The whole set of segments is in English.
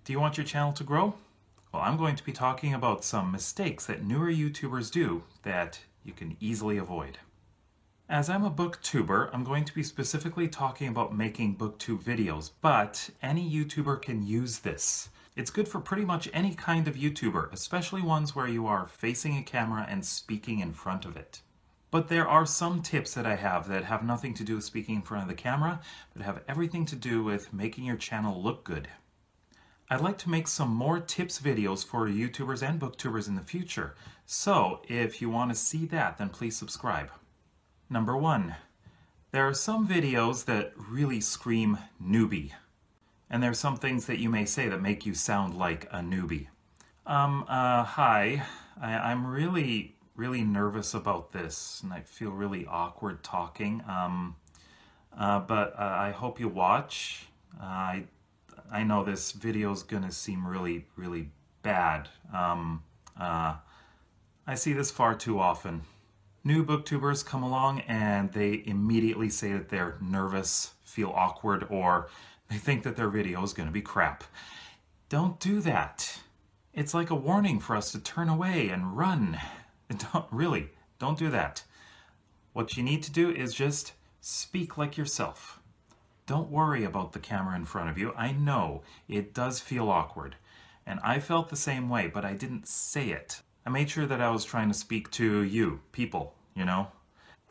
Do you want your channel to grow? Well, I'm going to be talking about some mistakes that newer YouTubers do that you can easily avoid. As I'm a booktuber, I'm going to be specifically talking about making booktube videos, but any YouTuber can use this. It's good for pretty much any kind of YouTuber, especially ones where you are facing a camera and speaking in front of it. But there are some tips that I have that have nothing to do with speaking in front of the camera, but have everything to do with making your channel look good. I'd like to make some more tips videos for YouTubers and booktubers in the future, so if you want to see that, then please subscribe. Number 1, there are some videos that really scream newbie, and there are some things that you may say that make you sound like a newbie. Hi, I'm really nervous about this, and I feel really awkward talking, but I hope you watch. I know this video is gonna seem really bad. I see this far too often. New booktubers come along and they immediately say that they're nervous, feel awkward, or they think that their video is gonna be crap. Don't do that. It's like a warning for us to turn away and run. Don't do that. What you need to do is just speak like yourself. Don't worry about the camera in front of you. I know it does feel awkward, and I felt the same way, but I didn't say it. I made sure that I was trying to speak to you, people, you know?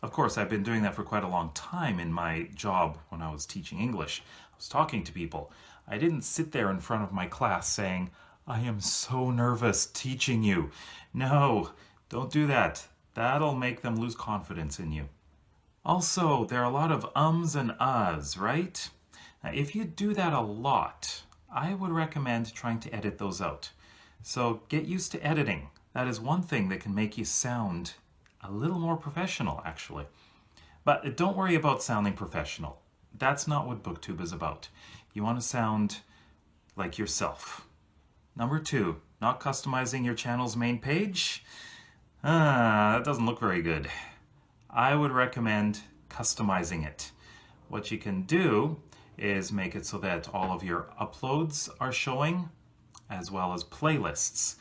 Of course, I've been doing that for quite a long time in my job when I was teaching English. I was talking to people. I didn't sit there in front of my class saying, I am so nervous teaching you. No, don't do that. That'll make them lose confidence in you. Also, there are a lot of ums and ahs, right? Now, if you do that a lot, I would recommend trying to edit those out. So get used to editing. That is one thing that can make you sound a little more professional, actually. But don't worry about sounding professional. That's not what BookTube is about. You want to sound like yourself. Number 2, not customizing your channel's main page. That doesn't look very good. I would recommend customizing it. What you can do is make it so that all of your uploads are showing, as well as playlists.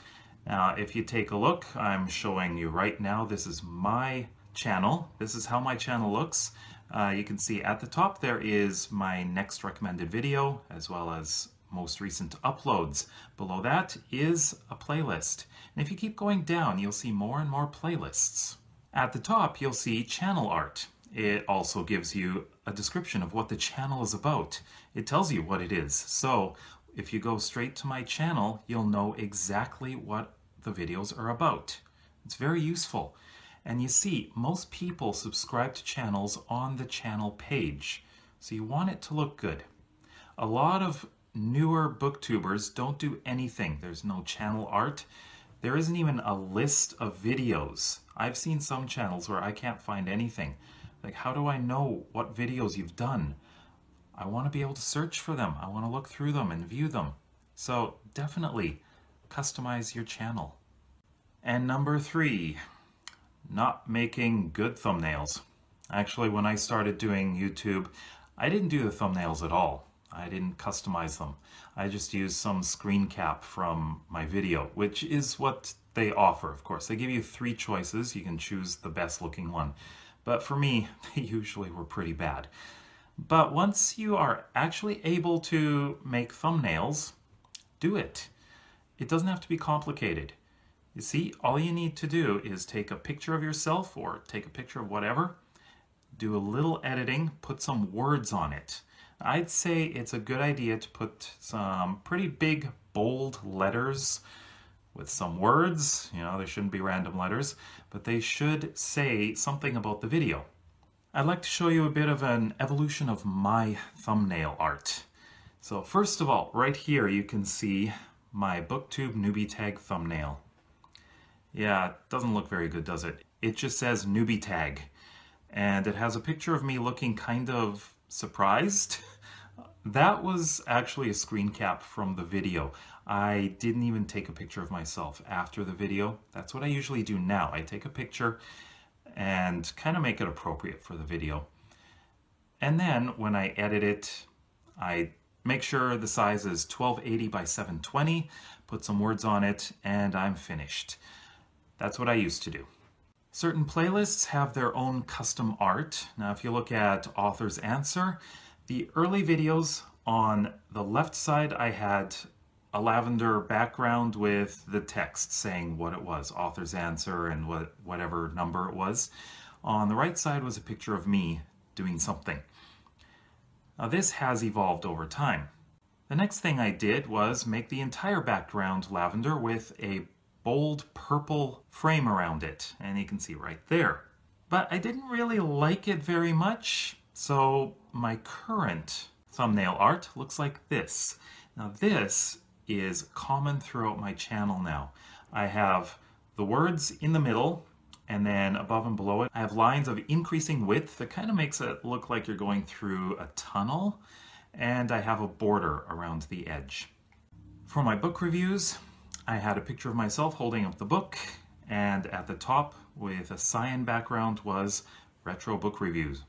Now, if you take a look, I'm showing you right now, this is my channel. This is how my channel looks. You can see at the top there is my next recommended video, as well as most recent uploads. Below that is a playlist. And if you keep going down, you'll see more and more playlists. At the top, you'll see channel art. It also gives you a description of what the channel is about. It tells you what it is. So if you go straight to my channel, you'll know exactly what the videos are about. It's very useful. And you see, most people subscribe to channels on the channel page. So you want it to look good. A lot of newer booktubers don't do anything. There's no channel art. There isn't even a list of videos. I've seen some channels where I can't find anything. Like, how do I know what videos you've done? I want to be able to search for them. I want to look through them and view them. So definitely customize your channel. And number 3, not making good thumbnails. Actually, when I started doing YouTube, I didn't do the thumbnails at all. I didn't customize them. I just used some screen cap from my video, which is what they offer, of course. They give you 3 choices. You can choose the best looking one. But for me, they usually were pretty bad. But once you are actually able to make thumbnails, do it. It doesn't have to be complicated. You see, all you need to do is take a picture of yourself or take a picture of whatever, do a little editing, put some words on it. I'd say it's a good idea to put some pretty big, bold letters with some words. You know, they shouldn't be random letters, but they should say something about the video. I'd like to show you a bit of an evolution of my thumbnail art. So first of all, right here you can see my BookTube newbie tag thumbnail. Yeah, it doesn't look very good, does it? It just says newbie tag, and it has a picture of me looking kind of surprised. That was actually a screen cap from the video. I didn't even take a picture of myself after the video. That's what I usually do now. I take a picture and kind of make it appropriate for the video. And then when I edit it, I Make sure the size is 1280 by 720, put some words on it, and I'm finished. That's what I used to do. Certain playlists have their own custom art. Now, if you look at Author's Answer, the early videos on the left side, I had a lavender background with the text saying what it was, Author's Answer, and whatever number it was. On the right side was a picture of me doing something. Now, this has evolved over time. The next thing I did was make the entire background lavender with a bold purple frame around it, and you can see right there. But I didn't really like it very much, so my current thumbnail art looks like this. Now, this is common throughout my channel now. I have the words in the middle, and then above and below it, I have lines of increasing width that kind of makes it look like you're going through a tunnel, and I have a border around the edge. For my book reviews, I had a picture of myself holding up the book, and at the top with a cyan background was Retro Book Reviews.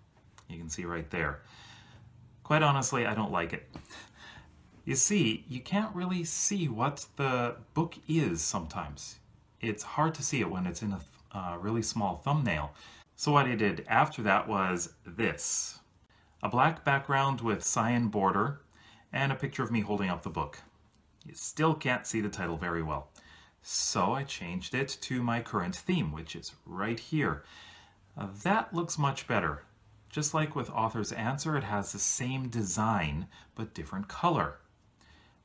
You can see right there. Quite honestly, I don't like it. You see, you can't really see what the book is sometimes. It's hard to see it when it's in a really small thumbnail. So what I did after that was this. A black background with cyan border and a picture of me holding up the book. You still can't see the title very well. So I changed it to my current theme, which is right here. That looks much better. Just like with Author's Answer, it has the same design, but different color.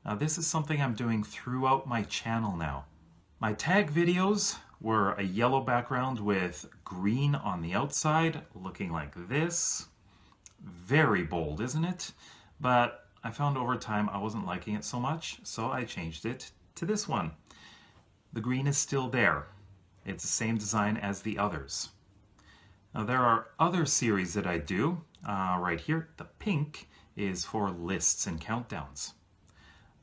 Now, this is something I'm doing throughout my channel now. My tag videos were a yellow background with green on the outside, looking like this. Very bold, isn't it? But I found over time I wasn't liking it so much, so I changed it to this one. The green is still there. It's the same design as the others. Now, there are other series that I do. Right here, the pink is for lists and countdowns.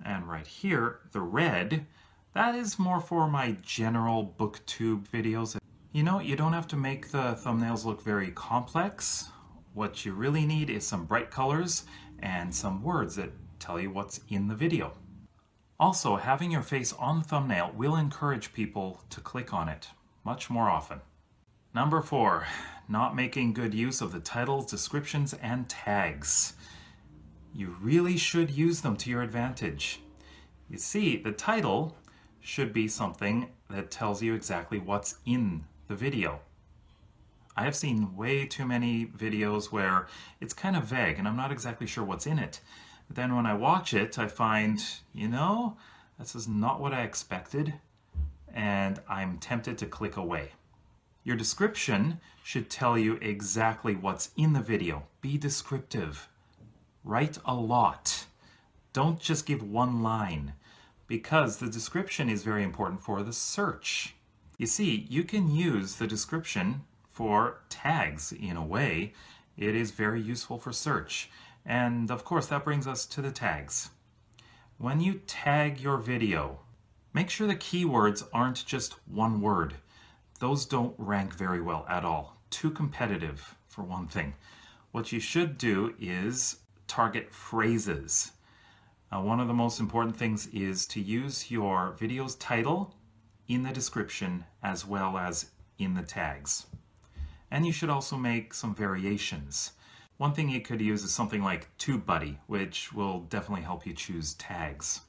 And right here, the red, that is more for my general booktube videos. You know, you don't have to make the thumbnails look very complex. What you really need is some bright colors and some words that tell you what's in the video. Also, having your face on the thumbnail will encourage people to click on it much more often. Number 4, not making good use of the titles, descriptions, and tags. You really should use them to your advantage. You see, the title should be something that tells you exactly what's in the video. I have seen way too many videos where it's kind of vague and I'm not exactly sure what's in it. But then when I watch it, I find, you know, this is not what I expected, and I'm tempted to click away. Your description should tell you exactly what's in the video. Be descriptive. Write a lot. Don't just give one line, because the description is very important for the search. You see, you can use the description for tags in a way. It is very useful for search. And of course, that brings us to the tags. When you tag your video, make sure the keywords aren't just one word. Those don't rank very well at all. Too competitive, for one thing. What you should do is target phrases. One of the most important things is to use your video's title in the description as well as in the tags. And you should also make some variations. One thing you could use is something like TubeBuddy, which will definitely help you choose tags.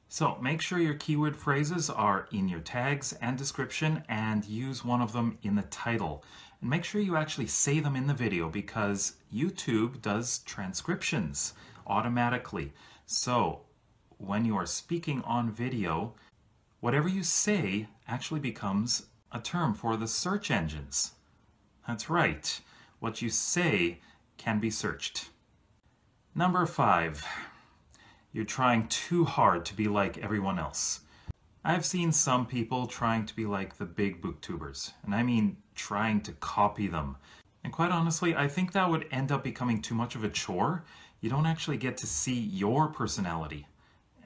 So make sure your keyword phrases are in your tags and description, and use one of them in the title. And make sure you actually say them in the video, because YouTube does transcriptions automatically. So when you are speaking on video, whatever you say actually becomes a term for the search engines. That's right. What you say can be searched. Number 5. You're trying too hard to be like everyone else. I've seen some people trying to be like the big booktubers, and I mean trying to copy them. And quite honestly, I think that would end up becoming too much of a chore. You don't actually get to see your personality.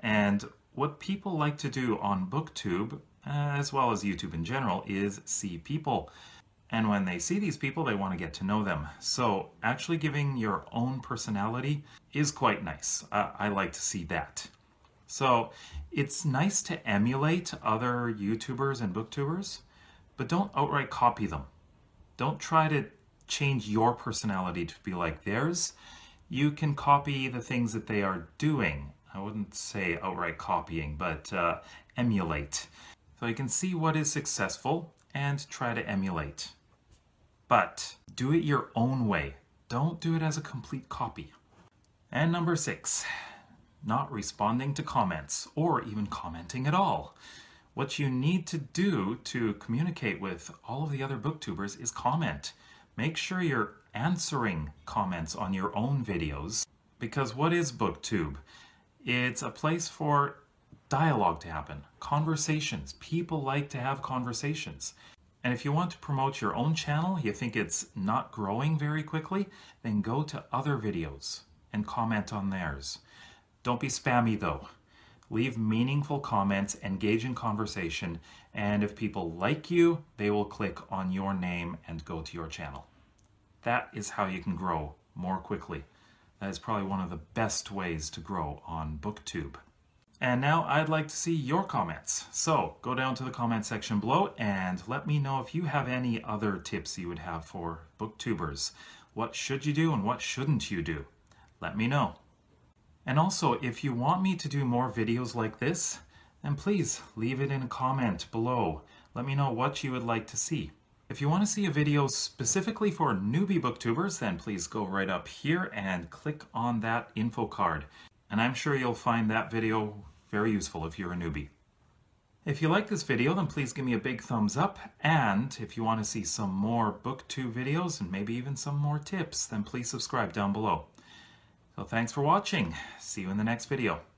And what people like to do on BookTube, as well as YouTube in general, is see people. And when they see these people, they want to get to know them. So actually giving your own personality is quite nice. I like to see that. So it's nice to emulate other YouTubers and booktubers, but don't outright copy them. Don't try to change your personality to be like theirs. You can copy the things that they are doing. I wouldn't say outright copying, but emulate. So you can see what is successful and try to emulate. But do it your own way. Don't do it as a complete copy. And number 6, not responding to comments or even commenting at all. What you need to do to communicate with all of the other booktubers is comment. Make sure you're answering comments on your own videos, because what is BookTube? It's a place for dialogue to happen, conversations. People like to have conversations. And if you want to promote your own channel, you think it's not growing very quickly, then go to other videos and comment on theirs. Don't be spammy though. Leave meaningful comments, engage in conversation, and if people like you, they will click on your name and go to your channel. That is how you can grow more quickly. That is probably one of the best ways to grow on BookTube. And now I'd like to see your comments. So go down to the comment section below and let me know if you have any other tips you would have for booktubers. What should you do and what shouldn't you do? Let me know. And also, if you want me to do more videos like this, then please leave it in a comment below. Let me know what you would like to see. If you want to see a video specifically for newbie booktubers, then please go right up here and click on that info card. And I'm sure you'll find that video very useful if you're a newbie. If you like this video, then please give me a big thumbs up. And if you want to see some more BookTube videos and maybe even some more tips, then please subscribe down below. So thanks for watching. See you in the next video.